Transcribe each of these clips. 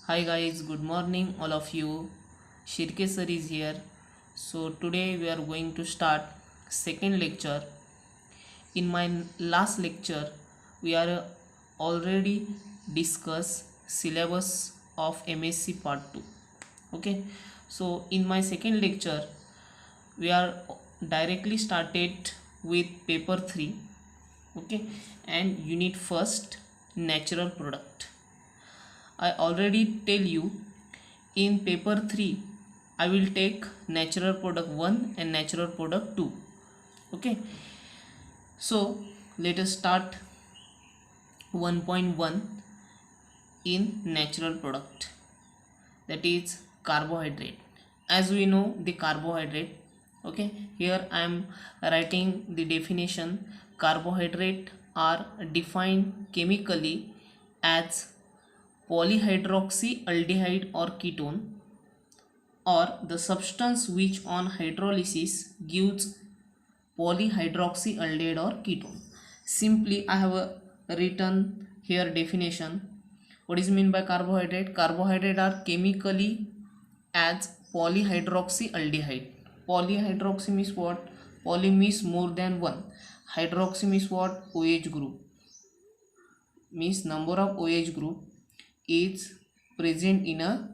Hi guys, good morning all of you. Shirke sir is here. So today we are going to start second lecture. In my last lecture we are already discuss syllabus of MSc part 2. Okay. So in my second lecture we are directly started with paper 3. Okay, and unit first, natural product. I already tell you in paper 3 I will take natural product 1 and natural product 2. Okay, so let us start 1.1 in natural product, that is carbohydrate. As we know the carbohydrate, okay, here I am writing the definition. Carbohydrate are defined chemically as polyhydroxyaldehyde or ketone, or the substance which on hydrolysis gives polyhydroxyaldehyde or ketone. Simply I have written here definition. What is mean by carbohydrate? Carbohydrate are chemically as polyhydroxyaldehyde. Polyhydroxy means what? Poly means more than one. Hydroxy means what? OH group, means number of OH group is present in a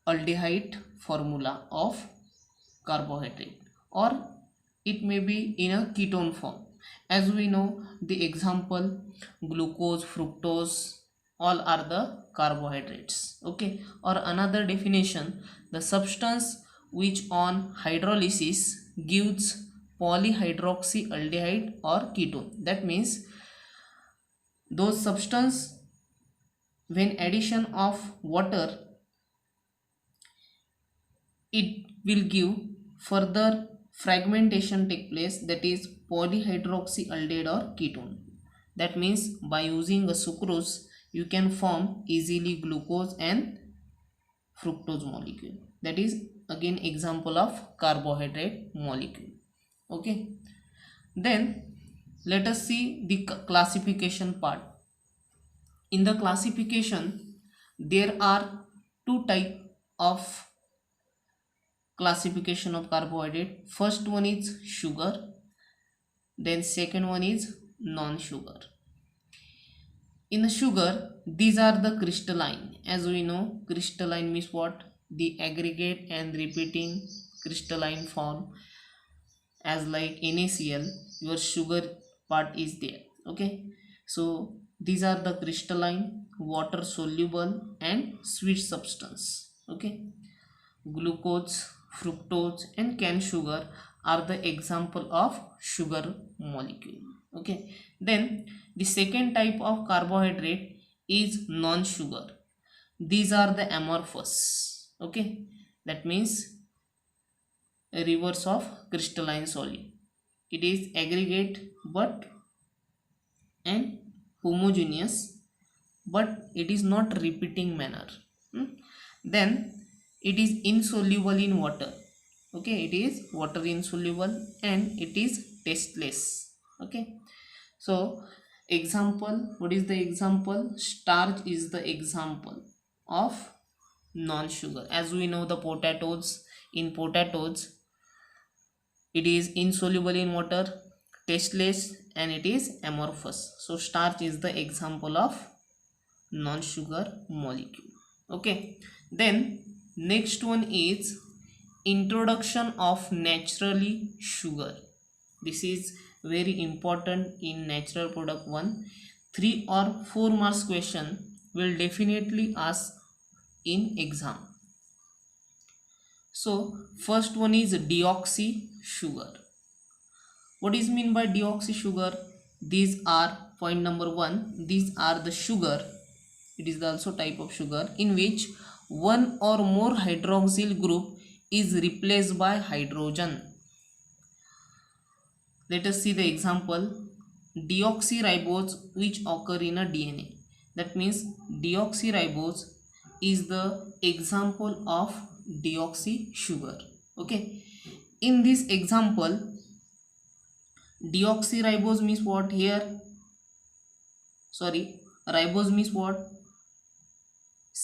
aldehyde formula of carbohydrate, or it may be in a ketone form. As we know the example, glucose, fructose, all are the carbohydrates. Okay, or another definition, the substance which on hydrolysis gives polyhydroxyaldehyde or ketone. That means those substance when addition of water it will give further fragmentation take place, that is polyhydroxyaldehyde or ketone. That means by using a sucrose you can form easily glucose and fructose molecule. That is again example of carbohydrate molecule. Okay, then let us see the classification part. In the classification there are two type of classification of carbohydrate. First one is sugar, then second one is non-sugar. In the sugar, these are the crystalline. As we know, crystalline means what? The aggregate and repeating crystalline form, as like NaCl, your sugar part is there. Okay, so these are the crystalline, water soluble and sweet substance. Okay, glucose, fructose and cane sugar are the example of sugar molecule. Okay, then the second type of carbohydrate is non-sugar. These are the amorphous. Okay, that means a reverse of crystalline solid. It is aggregate but and homogeneous, but it is not repeating manner. Then it is insoluble in water. Okay, it is water insoluble and it is tasteless. Okay, so example, what is the example? Starch is the example of non-sugar. As we know the potatoes, in potatoes it is insoluble in water, tasteless and it is amorphous. So starch is the example of non-sugar molecule. Okay, then next one is introduction of naturally sugar. This is very important in natural product 1. 3 or 4 marks question will definitely ask in exam. So first one is deoxy sugar. What is mean by deoxy sugar? These are point number 1, these are the sugar. It is also type of sugar in which one or more hydroxyl group is replaced by hydrogen. Let us see the example. Deoxyribose which occur in a DNA. That means deoxyribose is the example of deoxy sugar. Okay, in this example deoxyribose means what here? Sorry, ribose means what?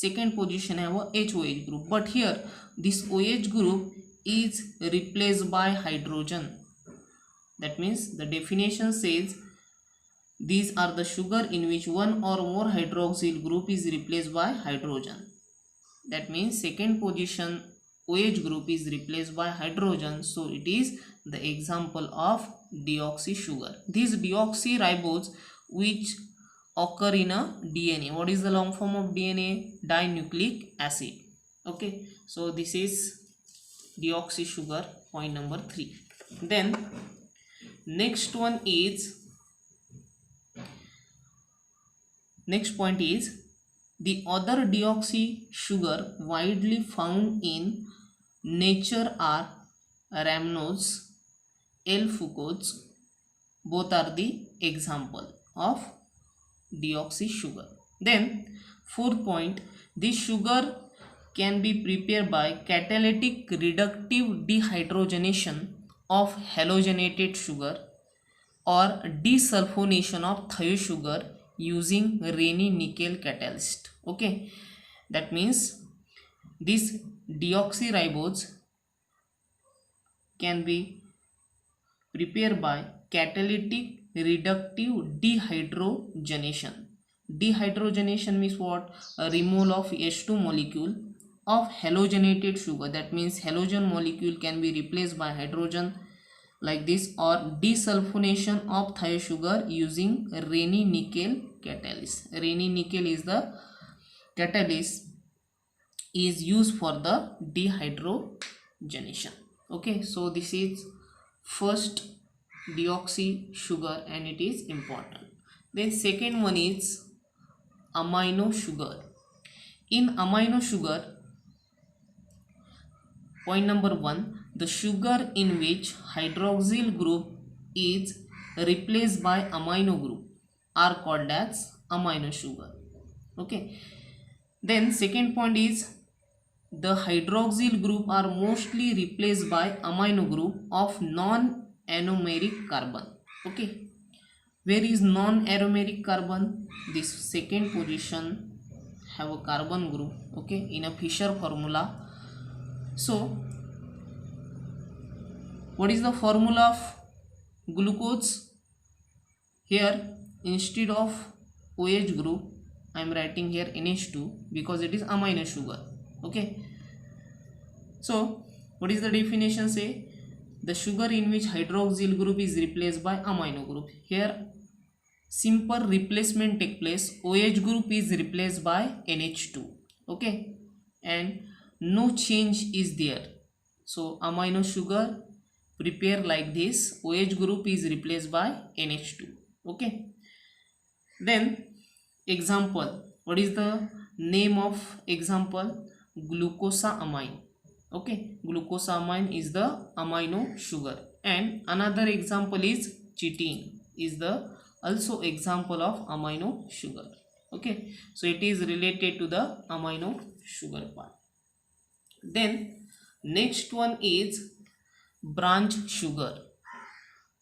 second position have a HOH group, but here this OH group is replaced by hydrogen. That means the definition says these are the sugar in which one or more hydroxyl group is replaced by hydrogen. That means second position OH group is replaced by hydrogen, so it is the example of deoxy sugar. These deoxyribose which occur in a DNA. What is the long form of DNA? Dinucleic acid. Okay, so this is deoxy sugar, point number 3. Then next point is the other deoxy sugar widely found in nature are rhamnose, L-fucose. Both are the example of deoxy sugar. Then fourth point, this sugar can be prepared by catalytic reductive dehydrogenation of halogenated sugar or desulfonation of thiosugar using Raney nickel catalyst. Okay, that means this deoxyribose can be prepared by catalytic reductive dehydrogenation. Dehydrogenation means what? A removal of H2 molecule of halogenated sugar. That means halogen molecule can be replaced by hydrogen like this, or desulfonation of thiosugar using Raney nickel catalyst. Raney nickel is the catalyst is used for the dehydrogenation. Okay, so this is first deoxy sugar and it is important. Then second one is amino sugar. In amino sugar, point number 1, the sugar in which hydroxyl group is replaced by amino group are called as amino sugar. Okay, then second point is the hydroxyl group are mostly replaced by amino group of non-anomeric carbon. Okay, where is non-aromatic carbon? This second position have a carbon group, okay, in a Fischer formula. So what is the formula of glucose? Here instead of OH group I am writing here NH2 because it is amino sugar. Okay, so what is the definition say? The sugar in which hydroxyl group is replaced by amino group. Here simple replacement take place. OH group is replaced by NH2. Okay, and no change is there. So amino sugar prepare like this. OH group is replaced by NH2. Okay, then example. What is the name of example? Glucosamine. Okay, glucosamine is the amino sugar, and another example is chitin is the also example of amino sugar. Okay, so it is related to the amino sugar part. Then next one is branch sugar.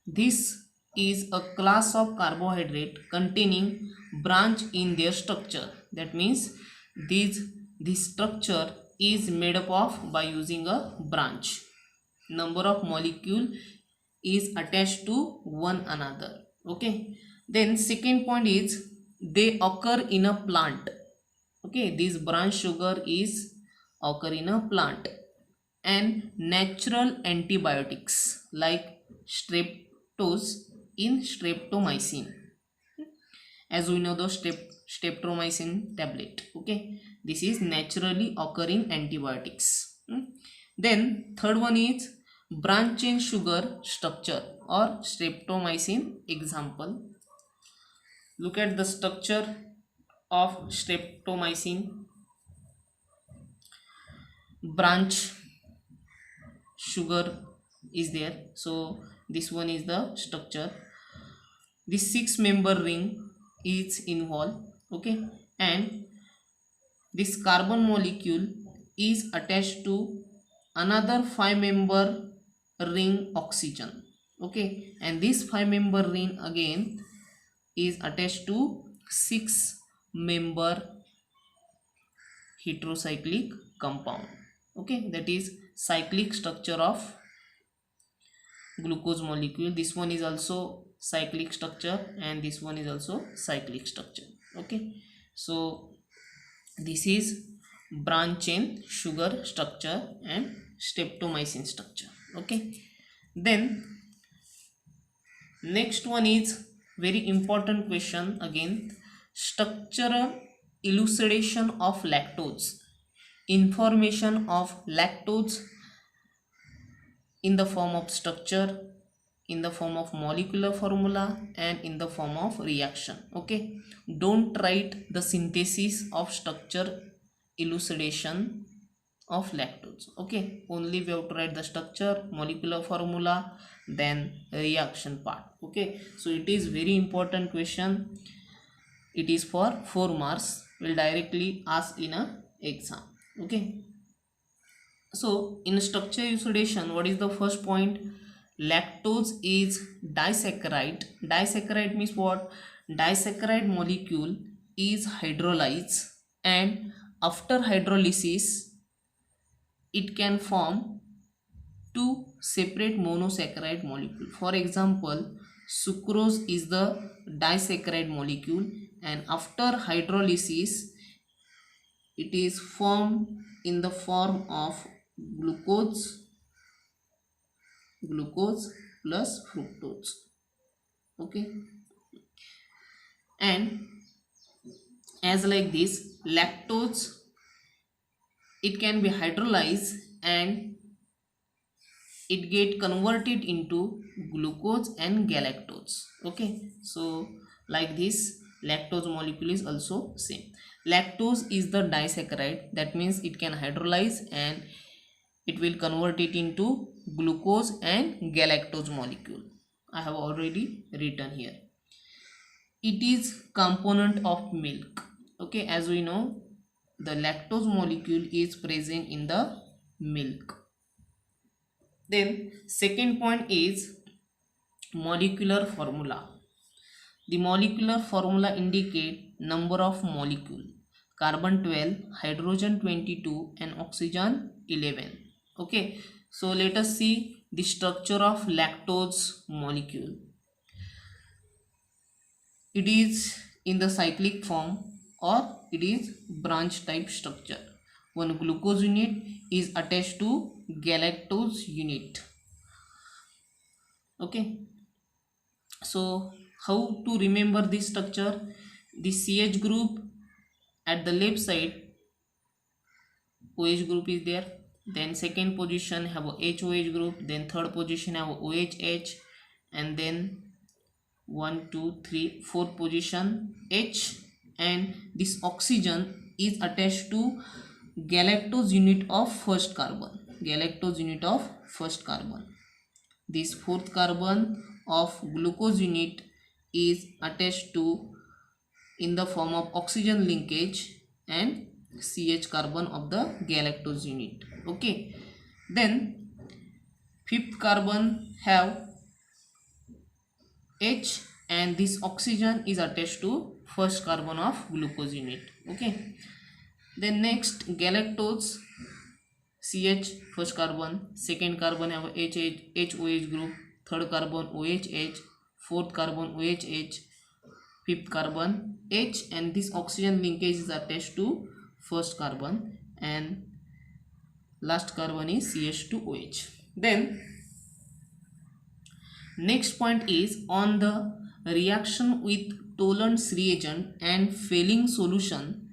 This is a class of carbohydrate containing branch in their structure. That means this structure is made up of by using a branch. Number of molecule is attached to one another. Okay, then second point is they occur in a plant. Okay, this branch sugar is occur in a plant, and natural antibiotics like streptose in streptomycin, as we know the streptomycin tablet. Okay, this is naturally occurring antibiotics. Then third one is branch chain sugar structure or streptomycin example. Look at the structure of streptomycin. Branch sugar is there, so this one is the structure. This 6-member ring is involved. Okay, and this carbon molecule is attached to another 5-member ring oxygen. Okay, and this 5-member ring again is attached to 6-member heterocyclic compound. Okay, that is cyclic structure of glucose molecule. This one is also cyclic structure and this one is also cyclic structure. Okay, so this is branch chain sugar structure and streptomycin structure. Okay, then next one is very important question again, structural elucidation of lactose, information of lactose in the form of structure, in the form of molecular formula and in the form of reaction. Okay, don't write the synthesis of structure elucidation of lactose. Okay, only we have to write the structure, molecular formula, then reaction part. Okay, so it is very important question. It is for 4 marks, will directly ask in a exam. Okay, so in structure elucidation, what is the first point? Lactose is disaccharide. Disaccharide means what? Disaccharide molecule is hydrolyzed and after hydrolysis it can form two separate monosaccharide molecule. For example, sucrose is the disaccharide molecule and after hydrolysis it is formed in the form of glucose plus fructose. Okay, and as like this lactose, it can be hydrolyzed and it get converted into glucose and galactose. Okay, so like this lactose molecule is also same. Lactose is the disaccharide, that means it can hydrolyze and it will convert it into glucose and galactose molecule. I have already written here. It is component of milk. Okay, as we know the lactose molecule is present in the milk. Then second point is molecular formula. The molecular formula indicate number of molecule, carbon 12, hydrogen 22 and oxygen 11. Okay, so let us see the structure of lactose molecule. It is in the cyclic form or it is branch type structure. One glucose unit is attached to galactose unit. Okay, so how to remember this structure? The CH group at the left side, OH group is there, then second position have a HOH group, then third position have a OHH, and then 1 2 3 4th position H, and this oxygen is attached to galactose unit of first carbon. Galactose unit of first carbon. This fourth carbon of glucose unit is attached to in the form of oxygen linkage and CH carbon of the galactose unit. Okay, then fifth carbon have H and this oxygen is attached to first carbon of glucose unit. Okay, then next galactose CH first carbon, second carbon have HOH group, third carbon OHH, fourth carbon OHH, fifth carbon H, and this oxygen linkage is attached to first carbon and last carbon is CH2OH. Then next point is on the reaction with Tollund's reagent and failing solution,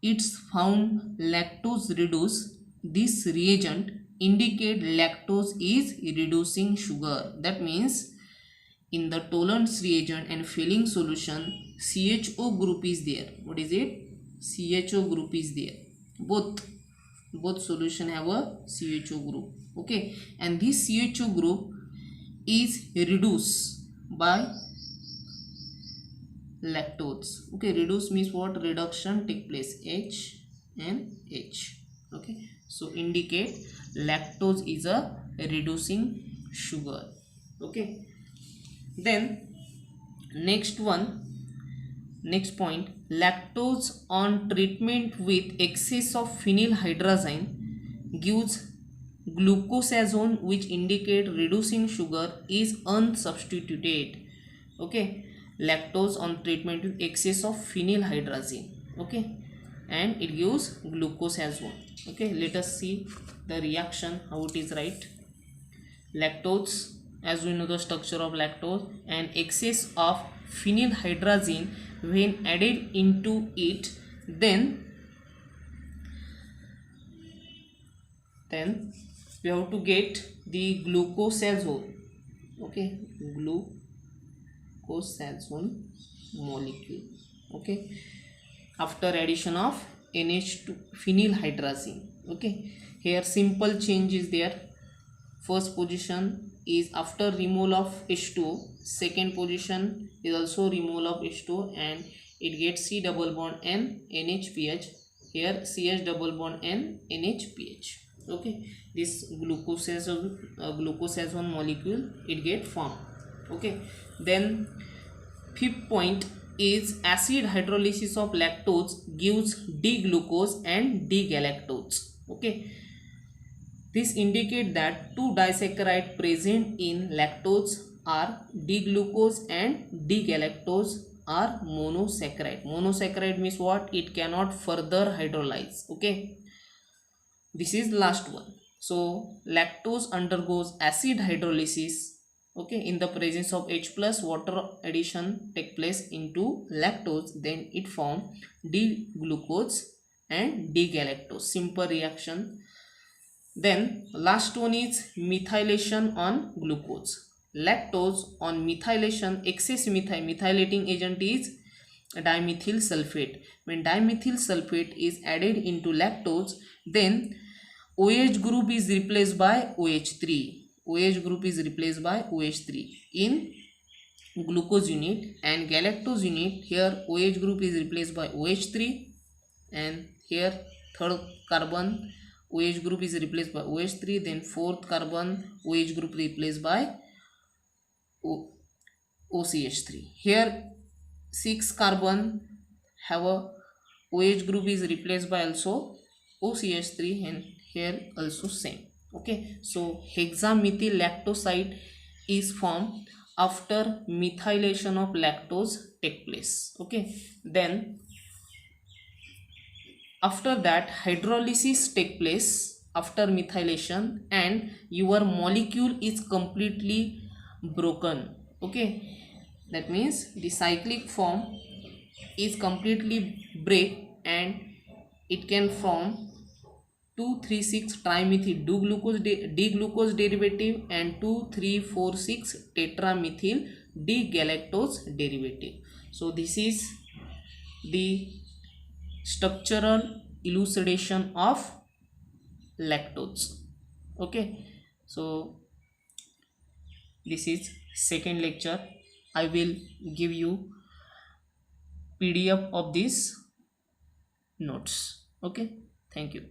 it's found lactose reduce. This reagent indicate lactose is reducing sugar. That means in the Tollund's reagent and failing solution, CHO group is there. What is it? CHO group is there. Both solution have a CHO group. Okay, and this CHO group is reduced by lactose. Okay, reduce means what? Reduction take place, H and H. Okay, so indicate lactose is a reducing sugar. Okay, then next one, Next point, lactose on treatment with excess of phenylhydrazine gives glucosazone, which indicate reducing sugar is unsubstituted. Okay, lactose on treatment with excess of phenylhydrazine. Okay, and it gives glucosazone. Okay, let us see the reaction how it is, right? Lactose, as we know the structure of lactose, and excess of phenylhydrazine when added into it, then we have to get the glucosazone. Okay, glucosazone molecule. Okay, after addition of NH2 phenylhydrazine. Okay, here simple change is there. First position is after removal of H2O, second position is also removal of H2O, and it gets C double bond N NHPH. Here CH double bond N NHPH. Okay, this glucosazone molecule it get formed. Okay, then fifth point is acid hydrolysis of lactose gives D-glucose and D-galactose. Okay, this indicate that two disaccharide present in lactose are D-glucose and D-galactose are monosaccharide. Monosaccharide means what? It cannot further hydrolyze. Okay, this is last one. So lactose undergoes acid hydrolysis. Okay, in the presence of H plus, water addition take place into lactose, then it form D-glucose and D-galactose. Simple reaction. Then last one is methylation on glucose. Lactose on methylation, excess methylating agent is dimethyl sulfate. When dimethyl sulfate is added into lactose, then OH group is replaced by OH3. OH group is replaced by OH3 in glucose unit, and galactose unit, here OH group is replaced by OH3, and here third carbon OH group is replaced by OH3, then fourth carbon OH group replaced by OCH3. Here 6 carbon have a OH group is replaced by also OCH3, and here also same. Okay, so hexamethyl lactoside is formed after methylation of lactose take place. Okay, then after that hydrolysis take place after methylation, and your molecule is completely broken. Okay, that means the cyclic form is completely break, and it can form 2,3,6 trimethyl D-glucose derivative and 2,3,4,6 tetramethyl D-galactose derivative. So this is the structural elucidation of lactose. Okay, so this is second lecture. I will give you PDF of these notes. Okay, thank you.